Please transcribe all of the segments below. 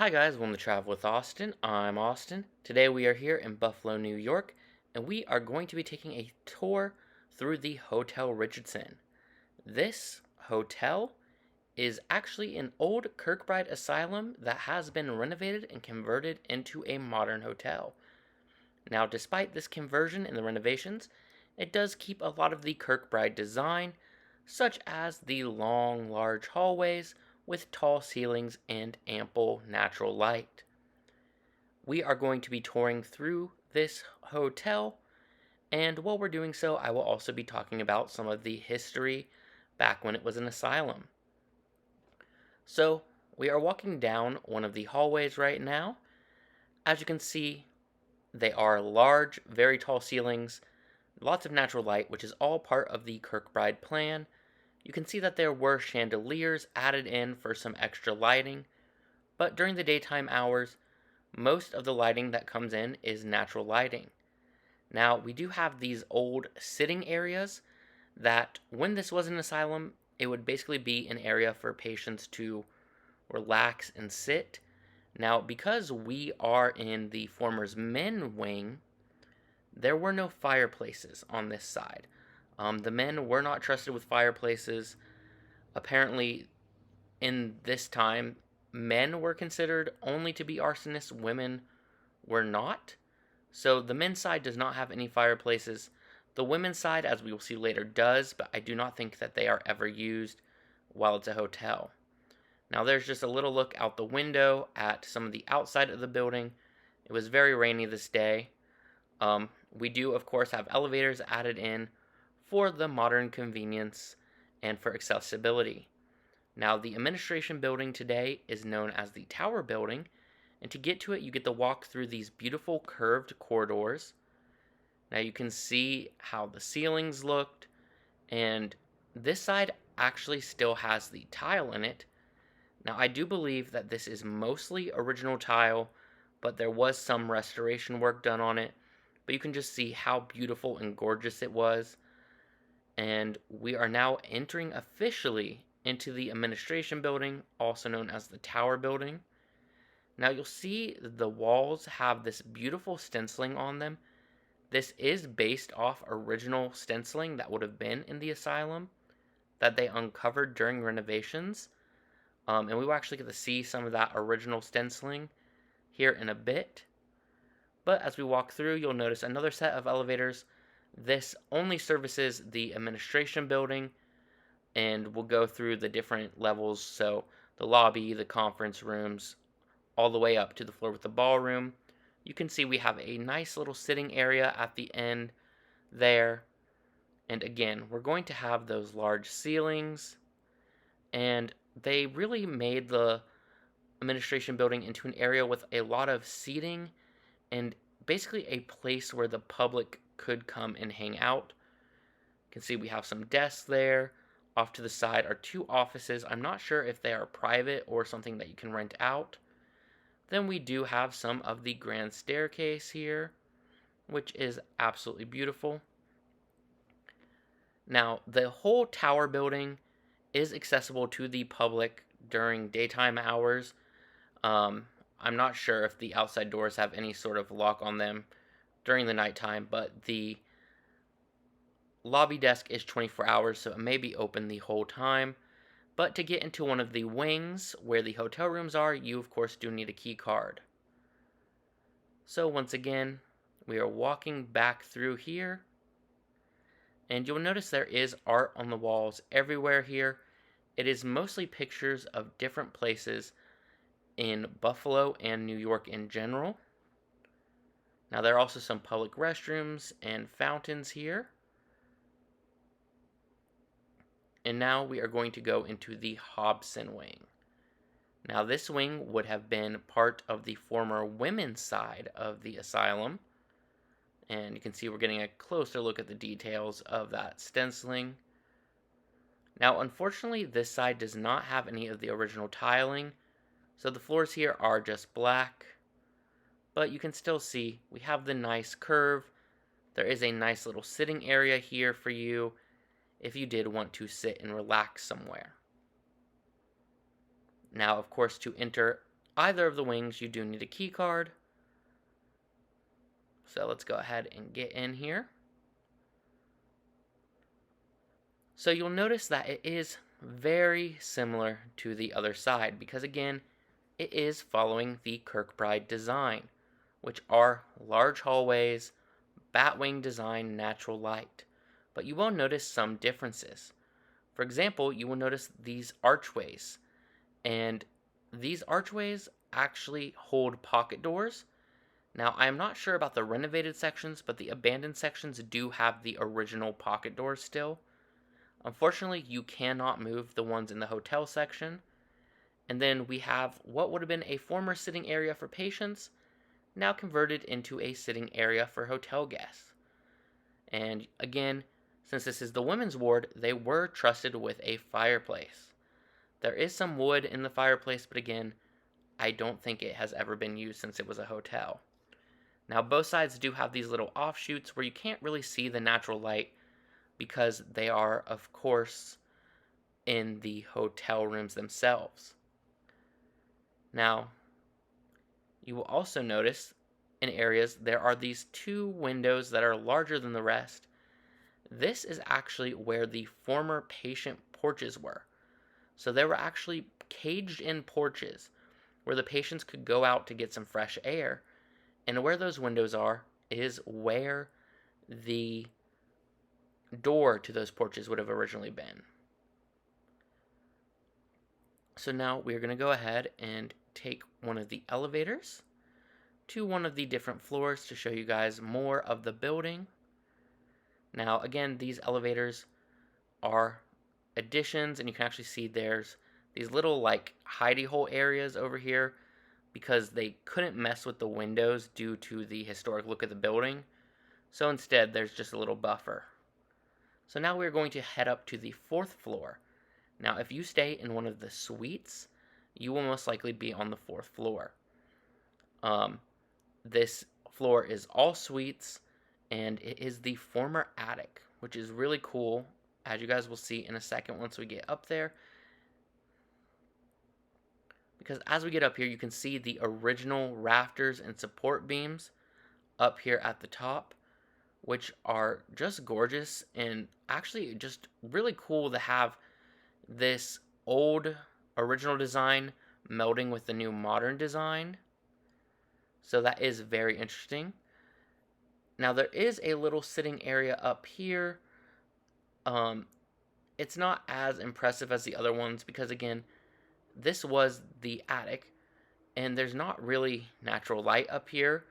Hi guys, welcome to Travel with Austin. I'm Austin. Today we are here in Buffalo, New York, and we are going to be taking a tour through the Hotel Richardson. This hotel is actually an old Kirkbride Asylum that has been renovated and converted into a modern hotel. Now, despite this conversion and the renovations, it does keep a lot of the Kirkbride design, such as the long, large hallways with tall ceilings and ample natural light. We are going to be touring through this hotel, and while we're doing so, I will also be talking about some of the history back when it was an asylum. So, we are walking down one of the hallways right now. As you can see, they are large, very tall ceilings, lots of natural light, which is all part of the Kirkbride plan. You can see that there were chandeliers added in for some extra lighting, but during the daytime hours, most of the lighting that comes in is natural lighting. Now, we do have these old sitting areas that, when this was an asylum, it would basically be an area for patients to relax and sit. Now, because we are in the former's men wing, there were no fireplaces on this side. The men were not trusted with fireplaces. Apparently, in this time, men were considered only to be arsonists, women were not. So the men's side does not have any fireplaces. The women's side, as we will see later, does, but I do not think that they are ever used while it's a hotel. Now there's just a little look out the window at some of the outside of the building. It was very rainy this day. We do, of course, have elevators added in for the modern convenience and for accessibility. Now, the administration building today is known as the Tower Building, and to get to it, you get to walk through these beautiful curved corridors. Now, you can see how the ceilings looked, and this side actually still has the tile in it. Now, I do believe that this is mostly original tile, but there was some restoration work done on it. But you can just see how beautiful and gorgeous it was. And we are now entering officially into the administration building, also known as the Tower Building. Now you'll see the walls have this beautiful stenciling on them. This is based off original stenciling that would have been in the asylum that they uncovered during renovations. And we will actually get to see some of that original stenciling here in a bit. But as we walk through, you'll notice another set of elevators. This only services the administration building, and we'll go through the different levels. So the lobby, the conference rooms, all the way up to the floor with the ballroom. You can see we have a nice little sitting area at the end there. And again, we're going to have those large ceilings, and they really made the administration building into an area with a lot of seating and basically a place where the public could come and hang out. You can see we have some desks there. Off to the side are two offices. I'm not sure if they are private or something that you can rent out. Then we do have some of the grand staircase here, which is absolutely beautiful. Now, the whole tower building is accessible to the public during daytime hours. I'm not sure if the outside doors have any sort of lock on them during the nighttime, but the lobby desk is 24 hours, so it may be open the whole time. But to get into one of the wings where the hotel rooms are, you of course do need a key card. So once again, we are walking back through here, and you'll notice there is art on the walls everywhere here. It is mostly pictures of different places in Buffalo and New York in general. Now there are also some public restrooms and fountains here. And now we are going to go into the Hobson wing. Now this wing would have been part of the former women's side of the asylum. And you can see we're getting a closer look at the details of that stenciling. Now unfortunately this side does not have any of the original tiling, so the floors here are just black. But you can still see we have the nice curve. There is a nice little sitting area here for you if you did want to sit and relax somewhere. Now, of course, to enter either of the wings, you do need a key card. So let's go ahead and get in here. So you'll notice that it is very similar to the other side because, again, it is following the Kirkbride design, which are large hallways, batwing design, natural light. But you will notice some differences. For example, you will notice these archways, and these archways actually hold pocket doors. Now, I am not sure about the renovated sections, but the abandoned sections do have the original pocket doors still. Unfortunately, you cannot move the ones in the hotel section. And then we have what would have been a former sitting area for patients, now converted into a sitting area for hotel guests. And again, since this is the women's ward, they were trusted with a fireplace. There is some wood in the fireplace, but again, I don't think it has ever been used since it was a hotel. Now, both sides do have these little offshoots where you can't really see the natural light because they are, of course, in the hotel rooms themselves. Now, you will also notice in areas there are these two windows that are larger than the rest. This is actually where the former patient porches were. So there were actually caged in porches where the patients could go out to get some fresh air. And where those windows are is where the door to those porches would have originally been. So now we're going to go ahead and take one of the elevators to one of the different floors to show you guys more of the building. Now, again, these elevators are additions, and you can actually see there's these little like hidey hole areas over here because they couldn't mess with the windows due to the historic look of the building. So instead, there's just a little buffer. So now we're going to head up to the 4th floor. Now, if you stay in one of the suites, you will most likely be on the 4th floor. This floor is all suites, and it is the former attic, which is really cool, as you guys will see in a second once we get up there. Because as we get up here, you can see the original rafters and support beams up here at the top, which are just gorgeous and actually just really cool to have this old original design melding with the new modern design. So that is very interesting. Now there is a little sitting area up here. It's not as impressive as the other ones because, again, this was the attic, and there's not really natural light up here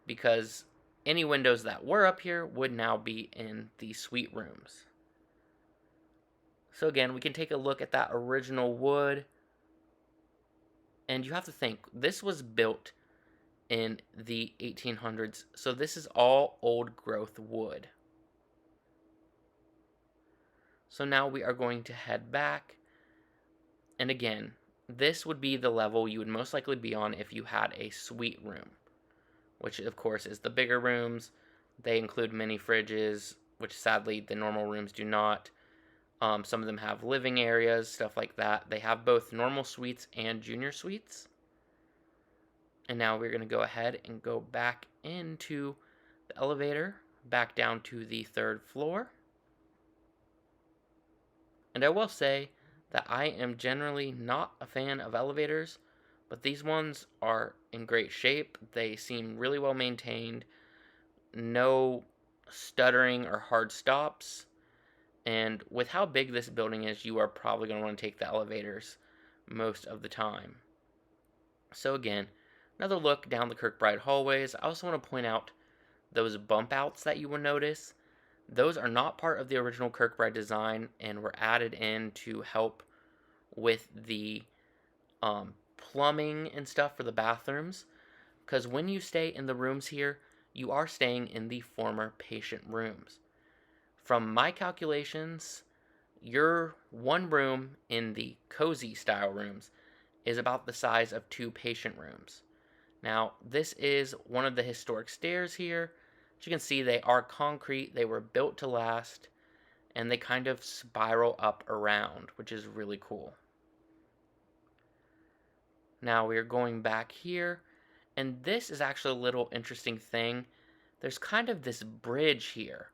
because any windows that were up here would now be in the suite rooms. So again, we can take a look at that original wood, and you have to think, this was built in the 1800s, so this is all old growth wood. So now we are going to head back, and again, this would be the level you would most likely be on if you had a suite room, which of course is the bigger rooms. They include mini fridges, which sadly the normal rooms do not. Some of them have living areas, stuff like that. They have both normal suites and junior suites. And now we're going to go ahead and go back into the elevator, back down to the 3rd floor. And I will say that I am generally not a fan of elevators, but these ones are in great shape. They seem really well maintained. No stuttering or hard stops. And with how big this building is, you are probably going to want to take the elevators most of the time. So again, another look down the Kirkbride hallways. I also want to point out those bump outs that you will notice. Those are not part of the original Kirkbride design and were added in to help with the plumbing and stuff for the bathrooms. Because when you stay in the rooms here, you are staying in the former patient rooms. From my calculations, your one room in the cozy style rooms is about the size of 2 patient rooms. Now, this is one of the historic stairs here. As you can see, they are concrete, they were built to last, and they kind of spiral up around, which is really cool. Now we are going back here, and this is actually a little interesting thing. There's kind of this bridge here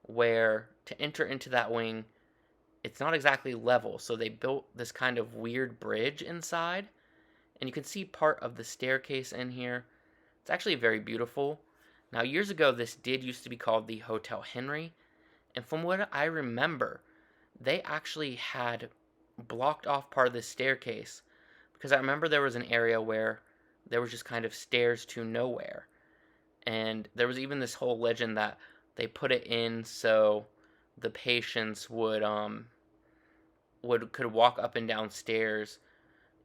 where to enter into that wing, it's not exactly level, so they built this kind of weird bridge inside, and you can see part of the staircase in here. It's actually very beautiful. Now, years ago, this did used to be called the Hotel Henry, and from what I remember, they actually had blocked off part of the staircase because I remember there was an area where there was just kind of stairs to nowhere. And there was even this whole legend that they put it in so the patients could walk up and down stairs,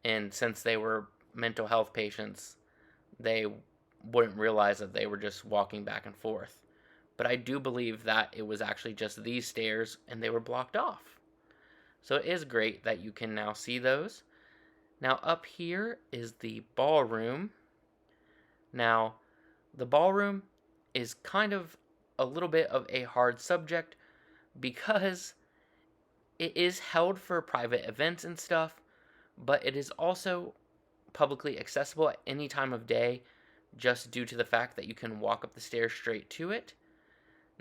and since they were mental health patients, they wouldn't realize that they were just walking back and forth. But I do believe that it was actually just these stairs and they were blocked off. So it is great that you can now see those. Now up here is the ballroom. Now, the ballroom is kind of a little bit of a hard subject because it is held for private events and stuff, but it is also publicly accessible at any time of day just due to the fact that you can walk up the stairs straight to it.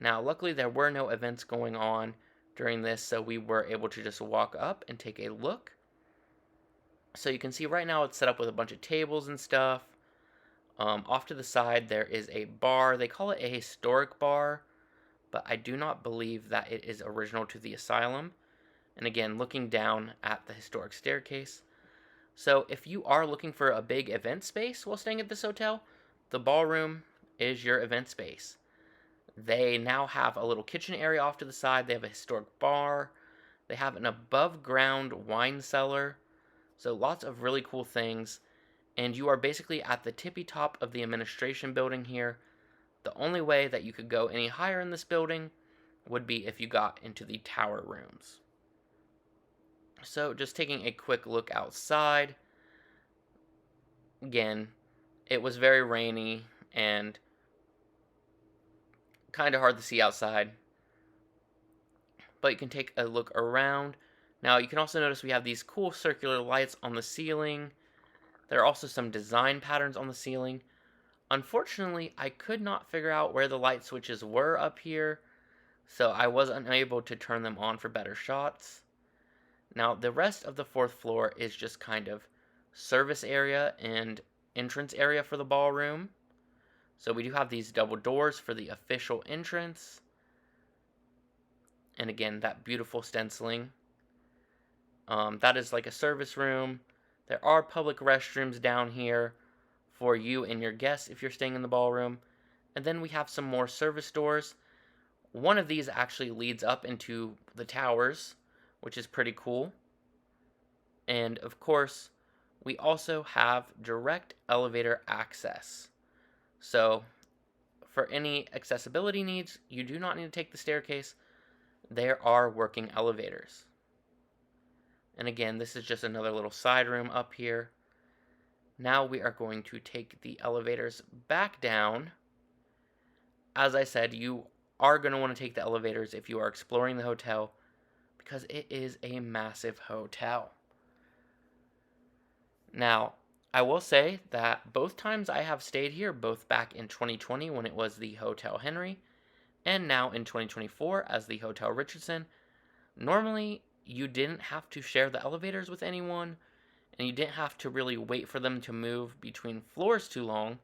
Now, luckily, there were no events going on during this, so we were able to just walk up and take a look. So you can see right now it's set up with a bunch of tables and stuff. Off to the side, there is a bar. They call it a historic bar, but I do not believe that it is original to the Asylum. And again, looking down at the historic staircase. So if you are looking for a big event space while staying at this hotel, the ballroom is your event space. They now have a little kitchen area off to the side. They have a historic bar. They have an above ground wine cellar. So lots of really cool things. And you are basically at the tippy top of the administration building here. The only way that you could go any higher in this building would be if you got into the tower rooms. So just taking a quick look outside. Again, it was very rainy and kind of hard to see outside. But you can take a look around. Now you can also notice we have these cool circular lights on the ceiling. There are also some design patterns on the ceiling. Unfortunately, I could not figure out where the light switches were up here, so I was unable to turn them on for better shots. Now, the rest of the fourth floor is just kind of service area and entrance area for the ballroom. So we do have these double doors for the official entrance. And again, that beautiful stenciling. That is like a service room. There are public restrooms down here for you and your guests if you're staying in the ballroom. And then we have some more service doors. One of these actually leads up into the towers, which is pretty cool. And of course, we also have direct elevator access. So for any accessibility needs, you do not need to take the staircase. There are working elevators. And again, this is just another little side room up here. Now we are going to take the elevators back down. As I said, you are going to want to take the elevators if you are exploring the hotel because it is a massive hotel. Now, I will say that both times I have stayed here, both back in 2020 when it was the Hotel Henry, and now in 2024 as the Hotel Richardson, normally you didn't have to share the elevators with anyone, and you didn't have to really wait for them to move between floors too long,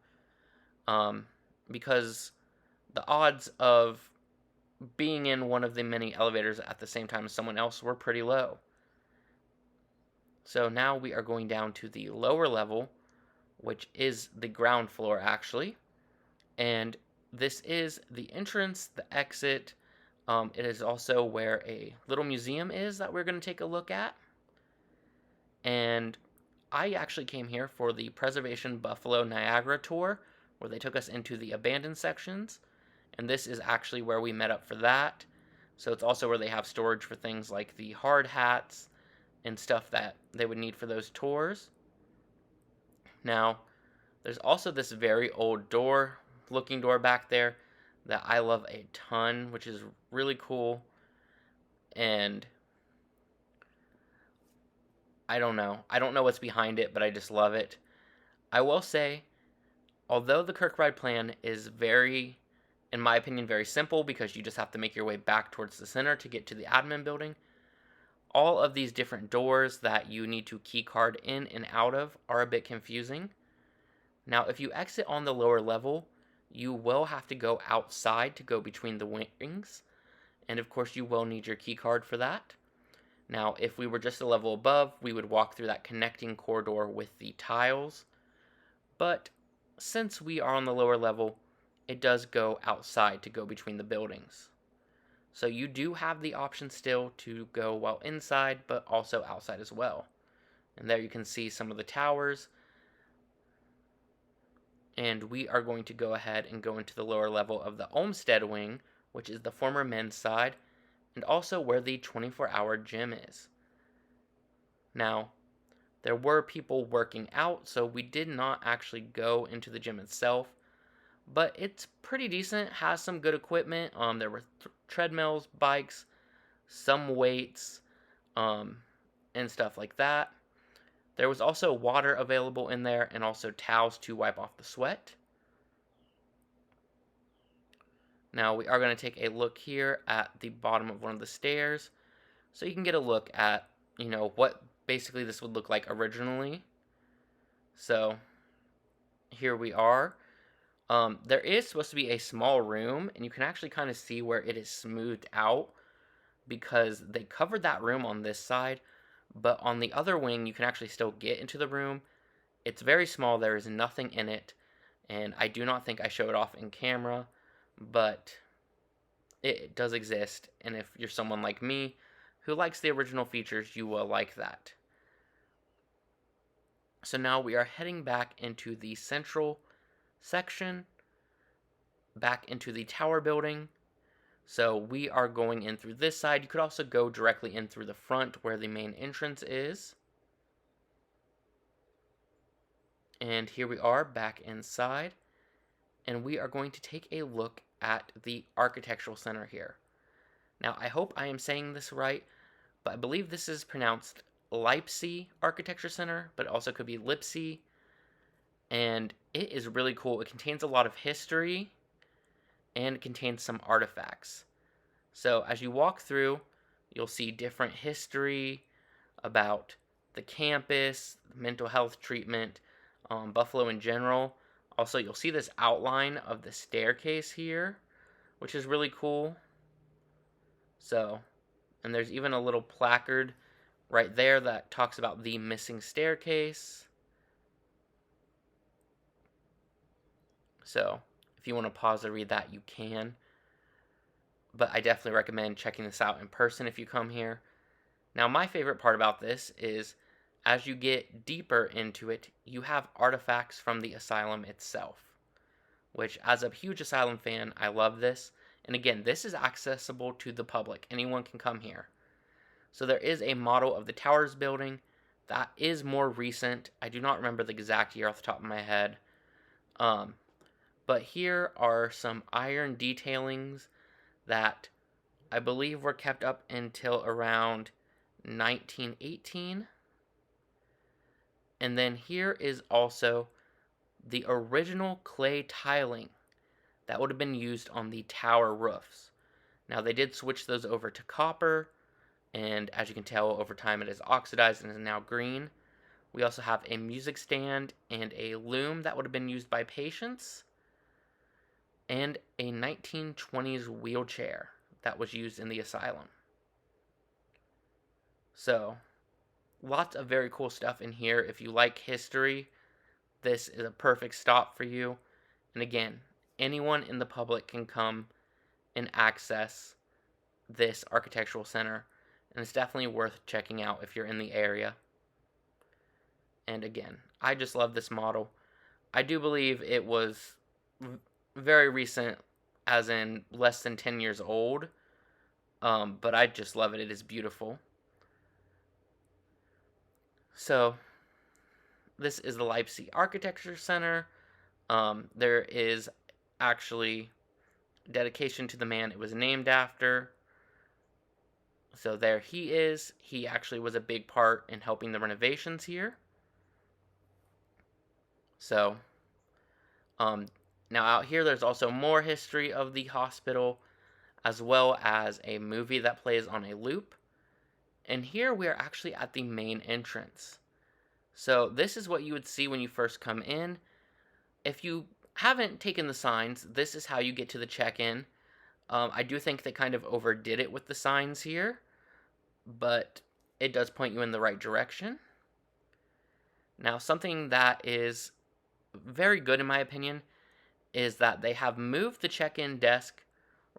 because the odds of being in one of the many elevators at the same time as someone else were pretty low. So now we are going down to the lower level, which is the ground floor actually. And this is the entrance, the exit. It is also where a little museum is that we're going to take a look at. And I actually came here for the Preservation Buffalo Niagara tour, where they took us into the abandoned sections. And this is actually where we met up for that. So it's also where they have storage for things like the hard hats and stuff that they would need for those tours. Now, there's also this very old looking door back there that I love a ton, which is really cool. And I don't know what's behind it, but I just love it. I will say, although the Kirkbride plan is very, in my opinion, very simple because you just have to make your way back towards the center to get to the admin building, all of these different doors that you need to keycard in and out of are a bit confusing. Now, if you exit on the lower level, you will have to go outside to go between the wings, and of course you will need your keycard for that. Now, if we were just a level above, we would walk through that connecting corridor with the tiles, but since we are on the lower level, it does go outside to go between the buildings. So you do have the option still to go while inside, but also outside as well. And there you can see some of the towers. And we are going to go ahead and go into the lower level of the Olmsted wing, which is the former men's side, and also where the 24-hour gym is. Now, there were people working out, so we did not actually go into the gym itself, but it's pretty decent, has some good equipment. There were treadmills, bikes, some weights, and stuff like that. There was also water available in there and also towels to wipe off the sweat. Now we are going to take a look here at the bottom of one of the stairs so you can get a look at, what basically this would look like originally. So here we are. There is supposed to be a small room, and you can actually kind of see where it is smoothed out because they covered that room on this side, but on the other wing you can actually still get into the room. It's very small, there is nothing in it, and I do not think I show it off in camera, but it does exist, and if you're someone like me who likes the original features, you will like that. So now we are heading back into the central section, back into the tower building. So we are going in through this side. You could also go directly in through the front where the main entrance is. And here we are back inside. And we are going to take a look at the architectural center here. Now, I hope I am saying this right, but I believe this is pronounced Leipzig Architecture Center, but it also could be Lipsy. And it is really cool. It contains a lot of history and contains some artifacts. So as you walk through, you'll see different history about the campus, mental health treatment, Buffalo in general. Also, you'll see this outline of the staircase here, which is really cool. So, and there's even a little placard right there that talks about the missing staircase. So, if you want to pause to read that, you can. But I definitely recommend checking this out in person if you come here. Now, my favorite part about this is as you get deeper into it, you have artifacts from the Asylum itself, which, as a huge Asylum fan, I love this. And again, this is accessible to the public. Anyone can come here. So there is a model of the Towers building that is more recent. I do not remember the exact year off the top of my head. But here are some iron detailings that I believe were kept up until around 1918. And then here is also the original clay tiling that would have been used on the tower roofs. Now they did switch those over to copper, and as you can tell over time it is oxidized and is now green. We also have a music stand and a loom that would have been used by patients, and a 1920s wheelchair that was used in the asylum. So, lots of very cool stuff in here. If you like history, this is a perfect stop for you. And again, anyone in the public can come and access this architectural center, and it's definitely worth checking out if you're in the area. And again, I just love this model. I do believe it was very recent, as in less than 10 years old, but I just love it. It is beautiful. So, this is the Leipzig Architecture Center. There is actually dedication to the man it was named after. So there he is. He actually was a big part in helping the renovations here. So, um, now out here, there's also more history of the hospital, as well as a movie that plays on a loop. And here we are actually at the main entrance. So this is what you would see when you first come in. If you haven't taken the signs, this is how you get to the check-in. I do think they kind of overdid it with the signs here, but it does point you in the right direction. Now, something that is very good in my opinion is that they have moved the check-in desk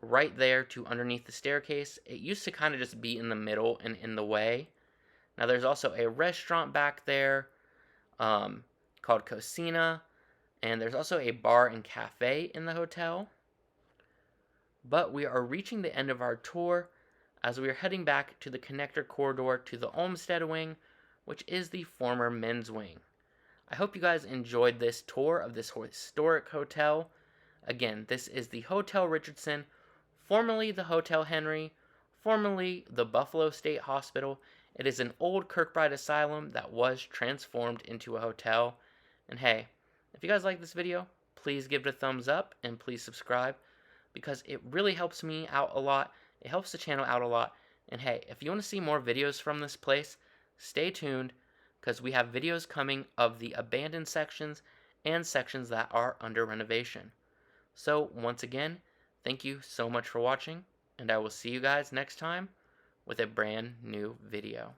right there to underneath the staircase. It used to kind of just be in the middle and in the way. Now, there's also a restaurant back there called Cocina, and there's also a bar and cafe in the hotel. But we are reaching the end of our tour as we are heading back to the connector corridor to the Olmsted wing, which is the former men's wing. I hope you guys enjoyed this tour of this historic hotel. Again, this is the Hotel Richardson, formerly the Hotel Henry, formerly the Buffalo State Hospital. It is an old Kirkbride asylum that was transformed into a hotel. And hey, if you guys like this video, please give it a thumbs up and please subscribe because it really helps me out a lot. It helps the channel out a lot. And hey, if you want to see more videos from this place, stay tuned because we have videos coming of the abandoned sections and sections that are under renovation. So once again, thank you so much for watching, and I will see you guys next time with a brand new video.